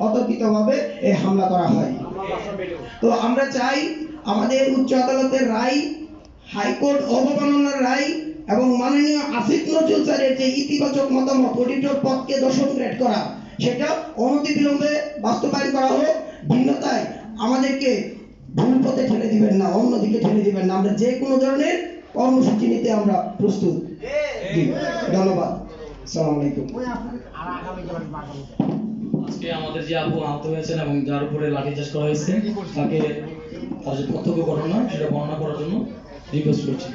অতর্কিতভাবে এই হামলা করা হয়। তো আমরা চাই আমাদের উচ্চ আদালতের রায়, হাইকোর্ট অবমাননার রায় এবং মাননীয় আসিফ নজরুল স্যারের যে ইতিবাচক মতামত অডিটর পদকে 10 গ্রেড করা, সেটা অনতিবিলম্বে বাস্তবায়ন করা হোক। ভিন্নতায় আমাদেরকে ভুল পথে ঠেলে দিবেন না, অন্যদিকে ঠেলে দিবেন না। আমরা যে কোনো ধরনের কর্মসূচি নিতে আমরা প্রস্তুত। ধন্যবাদ। আসসালামু আলাইকুম। আজকে আমাদের যে আপু আহত হয়েছেন এবং যার উপরে লাঠিচার্জ করা হয়েছে তাকে তার যে প্রত্যক্ষ ঘটনা সেটা বর্ণনা করার জন্য রিকোয়েস্ট করছি।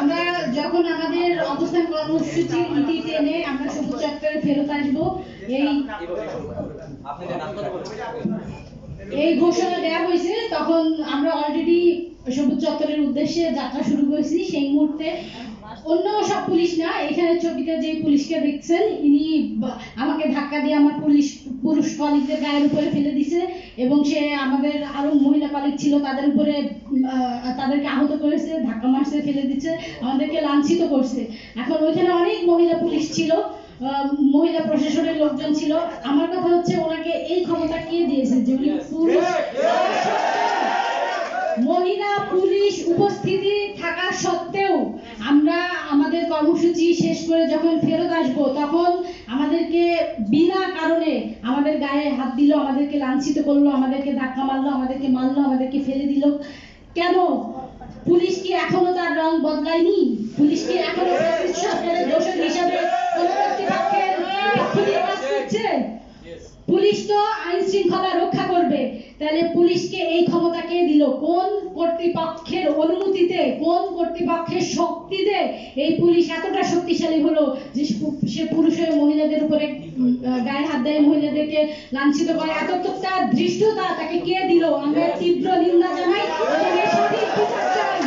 আমরা যখন আমাদের অবস্থান কর্মসূচির ইতি টেনে আমরা সবুজ চত্বরে ফেরত আসবো এই ঘোষণা দেওয়া হয়েছে, তখন আমরা অলরেডি সবুজ চত্বরের উদ্দেশ্যে যাত্রা শুরু করেছি। সেই মুহূর্তে অন্য সব পুলিশ না, এখানে ছবিতে যে পুলিশকে দেখছেন ইনি আমাকে ধাক্কা দিয়ে আমার পুরুষ কলিগদের গায়ের উপরে ফেলে দিছে এবং সে আমাদের আরো মহিলা কলিগ ছিল তাদের উপরে তাদেরকে আহত করেছে, ধাক্কা মারছে, ফেলে দিচ্ছে, আমাদেরকে লাঞ্ছিত করছে। এখন ওইখানে অনেক মহিলা পুলিশ ছিল, মহিলা প্রশাসনের লোকজন ছিল। আমার কথা হচ্ছে ওনাকে এই ক্ষমতা কে দিয়েছে যে উনি পুরুষ মহিলা পুলিশ উপস্থিতি থাকা সত্ত্বেও আমরা আমাদের কর্মসূচি শেষ করে যখন ফেরত আসবো তখন আমাদেরকে বিনা কারণে আমাদের গায়ে হাত দিল, আমাদেরকে লাঞ্ছিত করলো, আমাদেরকে ধাক্কা মারলো, আমাদেরকে আমাদেরকে ফেলে দিল। কেন? পুলিশ কি এখনো তার রং বদলায়নি? পুলিশ কি এখনো সরকারের দোষর হিসাবে পুলিশ তো আইন শৃঙ্খলা রক্ষা করবে, তাহলে পুলিশকে এই ক্ষমতা কে দিল? কোন কর্তৃপক্ষের অনুমতিতে, কোন কর্তৃপক্ষের শক্তিতে এই পুলিশ এতটা শক্তিশালী হলো যে সে পুরুষ হয়ে মহিলাদের উপরে গায়ে হাত দেয়, মহিলাদেরকে লাঞ্ছিত করে? এতটা ধৃষ্টতা তাকে কে দিল? আমরা তীব্র নিন্দা জানাই এবং এর সঠিক বিচার চাই।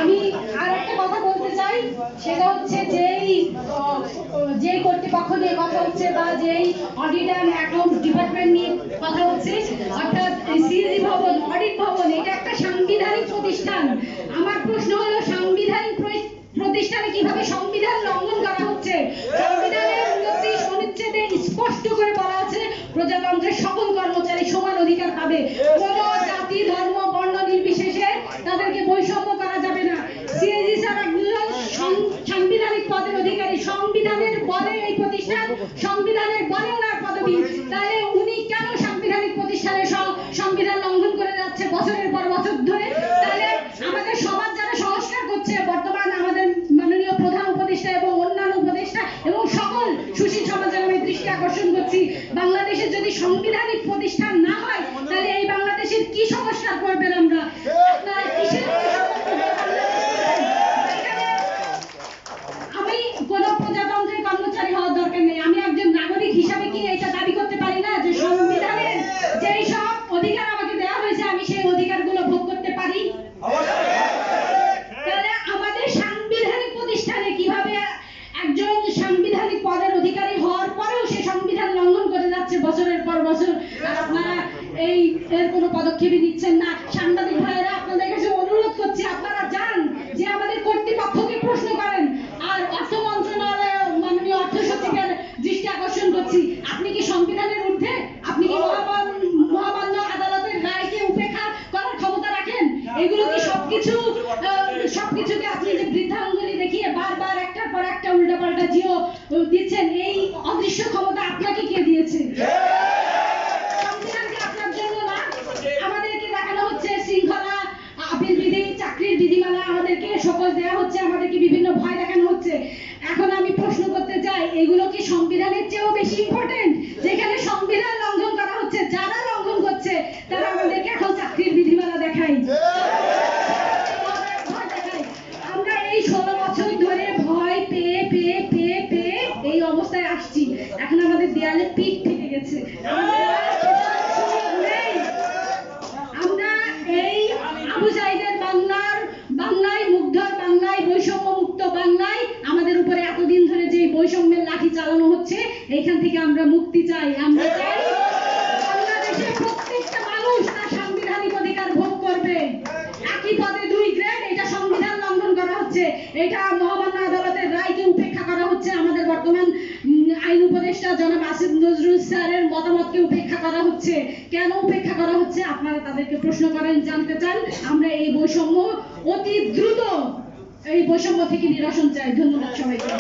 আমি আর একটা কথা বলতে চাই, সেটা হচ্ছে যে কর্তৃপক্ষ নিয়ে কথা হচ্ছে বা যেই অডিট অ্যান্ড অ্যাকাউন্ট ডিপার্টমেন্ট নিয়ে কথা হচ্ছে, অর্থাৎ সিএজি ভবন, অডিট ভবন, এটা একটা সাংবিধানিক প্রতিষ্ঠান। আমার প্রশ্ন হলো সাংবিধানিক প্রতিষ্ঠানে কিভাবে সংবিধান লঙ্ঘন করা হচ্ছে? সংবিধানের 29 অনুচ্ছেদে স্পষ্ট করে বলা আছে প্রজাতন্ত্রের সকল কর্মচারী সমান অধিকার পাবে, কোনো জাতি ধর্ম বর্ণ নির্বিশেষে তাদেরকে বৈষম্য করা যাবে না। সিএজি স্যার একজন সাংবিধানিক পদের অধিকারী, সংবিধানের বলে এই প্রতিষ্ঠান, সংবিধানের বলে ওনার পদবি, তাহলে উনি কেন সাংবিধানিক প্রতিষ্ঠানের সংবিধান লঙ্ঘন করে যাচ্ছে বছরের পর বছর ধরে? তাহলে আমাদের সমাজ যারা সংস্কার করছে, বর্তমান আমাদের মাননীয় প্রধান উপদেষ্টা এবং অন্যান্য উপদেষ্টা এবং সকল সুশীল সমাজের আমি দৃষ্টি আকর্ষণ করছি, বাংলাদেশের যদি সাংবিধানিক প্রতিষ্ঠান না হয় তাহলে এই বাংলাদেশের কি সংস্কার করবেন? আমরা আমি কোন প্রজাতন্ত্রের কর্মচারী হওয়ার দরকার নেই, আমি একজন নাগরিক হিসাবে কি এটা দাবি করতে পারি না যে সংবিধানের যেই সব অধিকার আমাকে দেওয়া হয়েছে আমি সেই অধিকারগুলো ভোগ করতে পারি? তাহলে আমাদের সাংবিধানিক প্রতিষ্ঠানে কিভাবে একজন সাংবিধানিক পদের অধিকারী হওয়ার পরেও সে সংবিধান লঙ্ঘন করে যাচ্ছে বছরের পর বছর, আর আপনারা এর কোনো পদক্ষেপই নিচ্ছেন না? সাংবাদিক ভাইয়েরা আপনাদের কাছে অনুরোধ করছি, আপনারা যান যে আমাদের কর্তৃপক্ষকে প্রশ্ন করেন। আর অর্থ মন্ত্রণালয় মাননীয় অর্থ সচিবের দৃষ্টি আকর্ষণ করছি, আপনি কি সংবিধানের ঊর্ধ্বে? আপনি কি মহামান্য আদালতের রায়কে উপেক্ষা করার ক্ষমতা রাখেন? এগুলো কি সবকিছুকে আপনি যে বৃদ্ধাঙ্গুলি দেখিয়ে বারবার একটার পর একটা উল্টাপাল্টা জিও দিচ্ছেন, এই অদৃশ্য ক্ষমতা আপনাকে কে দিয়েছে? সংবিধান কি আপনার জন্য না? আমাদেরকে দেখানো হচ্ছে শৃঙ্খলা, আপিল বিধি, চাকরির বিধিমালা, আমাদেরকে শোকজ দেওয়া হচ্ছে, আমাদেরকে বিভিন্ন ভয় দেখানো হচ্ছে। এখন আমি প্রশ্ন করতে চাই, এগুলো কি সংবিধানের চেয়েও বেশি ইম্পর্টেন্ট? যেখানে সংবিধান লঙ্ঘন করা হচ্ছে, যারা লঙ্ঘন করছে তারা আমাদেরকে এখন চাকরির বিধিমালা মুক্তি চাই। আমরা চাই বাংলাদেশের প্রত্যেকটা মানুষ তার সাংবিধানিক অধিকার ভোগ করবে। একই পদে 2 গ্রেড, এটা সংবিধান লঙ্ঘন করা হচ্ছে। এটা মহামান্য আদালতের রায়কে উপেক্ষা করা হচ্ছে। আমাদের বর্তমান আইন উপদেষ্টা জনাব আসিফ নজরুল স্যারের মতামতকে উপেক্ষা করা হচ্ছে। কেন উপেক্ষা করা হচ্ছে আপনারা তাদেরকে প্রশ্ন করেন, জানতে চান। আমরা এই বৈষম্য অতি দ্রুত এই বৈষম্য থেকে নিরসন চাই। ধন্যবাদ সবাইকে।